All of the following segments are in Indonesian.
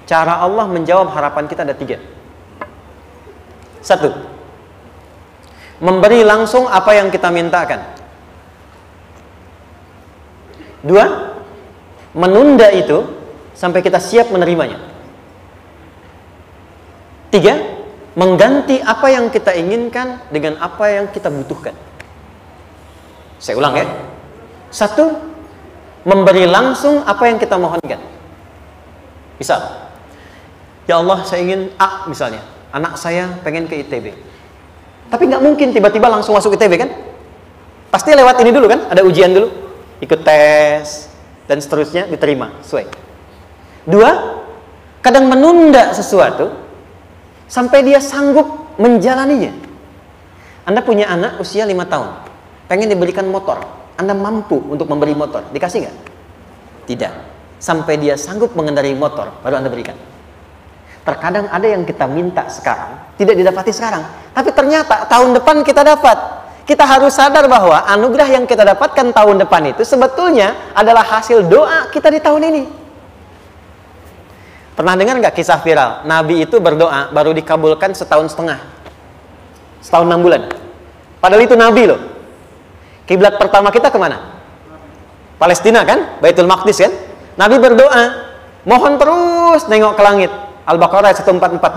Cara Allah menjawab harapan kita ada 3. 1, memberi langsung apa yang kita mintakan. 2, menunda itu sampai kita siap menerimanya. 3, mengganti apa yang kita inginkan dengan apa yang kita butuhkan. Saya ulang ya. 1, memberi langsung apa yang kita mohonkan. Misal, ya Allah, saya ingin A misalnya. Anak saya pengen ke ITB. Tapi nggak mungkin tiba-tiba langsung masuk ITB kan? Pasti lewat ini dulu kan? Ada ujian dulu, ikut tes dan seterusnya, diterima sesuai. 2, kadang menunda sesuatu sampai dia sanggup menjalaninya. Anda punya anak usia 5 tahun, pengen diberikan motor. Anda mampu untuk memberi motor, dikasih nggak? Tidak. Sampai dia sanggup mengendarai motor, baru Anda berikan. Terkadang ada yang kita minta sekarang, tidak didapati sekarang. Tapi ternyata tahun depan kita dapat. Kita harus sadar bahwa anugerah yang kita dapatkan tahun depan itu sebetulnya adalah hasil doa kita di tahun ini. Pernah dengar nggak kisah viral? Nabi itu berdoa, baru dikabulkan setahun setengah. Setahun 6 bulan. Padahal itu Nabi loh. Kiblat pertama kita kemana? Palestina kan? Baitul Maqdis kan? Nabi berdoa, mohon terus nengok ke langit. Al-Baqarah 144,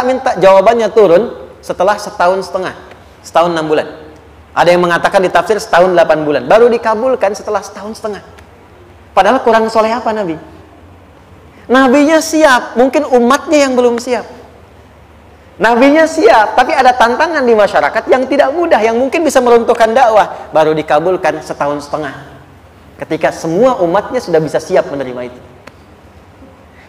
minta, jawabannya turun setelah setahun setengah, setahun 6 bulan. Ada yang mengatakan di tafsir setahun 8 bulan, baru dikabulkan setelah setahun setengah. Padahal kurang soleh apa Nabi? Nabinya siap, mungkin umatnya yang belum siap. Nabinya siap, tapi ada tantangan di masyarakat yang tidak mudah, yang mungkin bisa meruntuhkan dakwah, baru dikabulkan setahun setengah. Ketika semua umatnya sudah bisa siap menerima itu.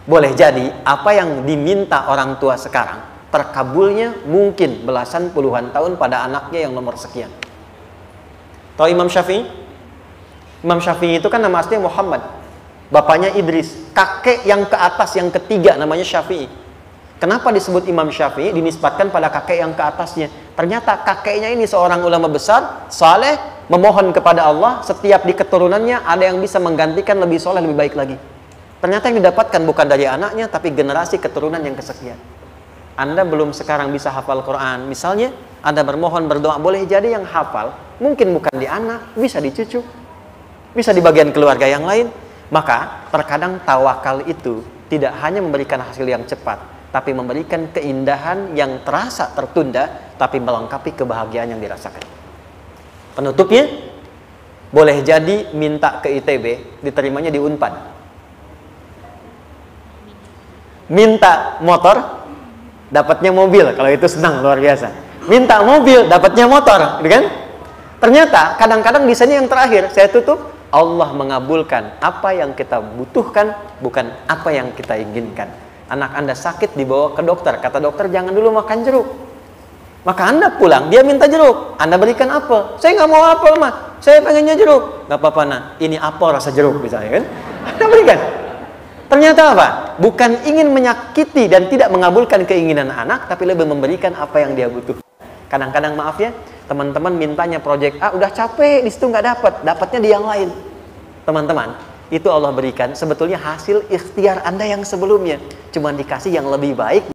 Boleh jadi apa yang diminta orang tua sekarang terkabulnya mungkin belasan puluhan tahun pada anaknya yang nomor sekian. Tahu Imam Syafi'i? Imam Syafi'i itu kan nama aslinya Muhammad, bapaknya Idris, kakek yang ke atas yang ketiga namanya Syafi'i. Kenapa disebut Imam Syafi'i? Dinisbatkan pada kakek yang ke atasnya. Ternyata kakeknya ini seorang ulama besar, saleh, memohon kepada Allah, setiap di keturunannya ada yang bisa menggantikan lebih soleh, lebih baik lagi. Ternyata yang didapatkan bukan dari anaknya, tapi generasi keturunan yang kesekian. Anda belum sekarang bisa hafal Quran. Misalnya, Anda bermohon, berdoa, boleh jadi yang hafal, mungkin bukan di anak, bisa di cucu, bisa di bagian keluarga yang lain. Maka, terkadang tawakal itu tidak hanya memberikan hasil yang cepat, tapi memberikan keindahan yang terasa tertunda, tapi melengkapi kebahagiaan yang dirasakan. Penutupnya, boleh jadi minta ke ITB, diterimanya di Unpad. Minta motor, dapatnya mobil. Kalau itu senang, luar biasa. Minta mobil, dapatnya motor, gitu kan? Ternyata kadang-kadang di sini yang terakhir, saya tutup, Allah mengabulkan apa yang kita butuhkan, bukan apa yang kita inginkan. Anak Anda sakit, dibawa ke dokter, kata dokter jangan dulu makan jeruk. Maka Anda pulang, dia minta jeruk, Anda berikan apel. Saya nggak mau apel mah, saya pengennya jeruk. Nggak apa-apa nah, ini apel rasa jeruk misalnya kan? Anda berikan. Ternyata apa? Bukan ingin menyakiti dan tidak mengabulkan keinginan anak, tapi lebih memberikan apa yang dia butuh. Kadang-kadang maaf ya, teman-teman mintanya proyek A, udah capek, di situ nggak dapat, dapatnya di yang lain. Teman-teman, itu Allah berikan sebetulnya hasil ikhtiar Anda yang sebelumnya. Cuma dikasih yang lebih baik.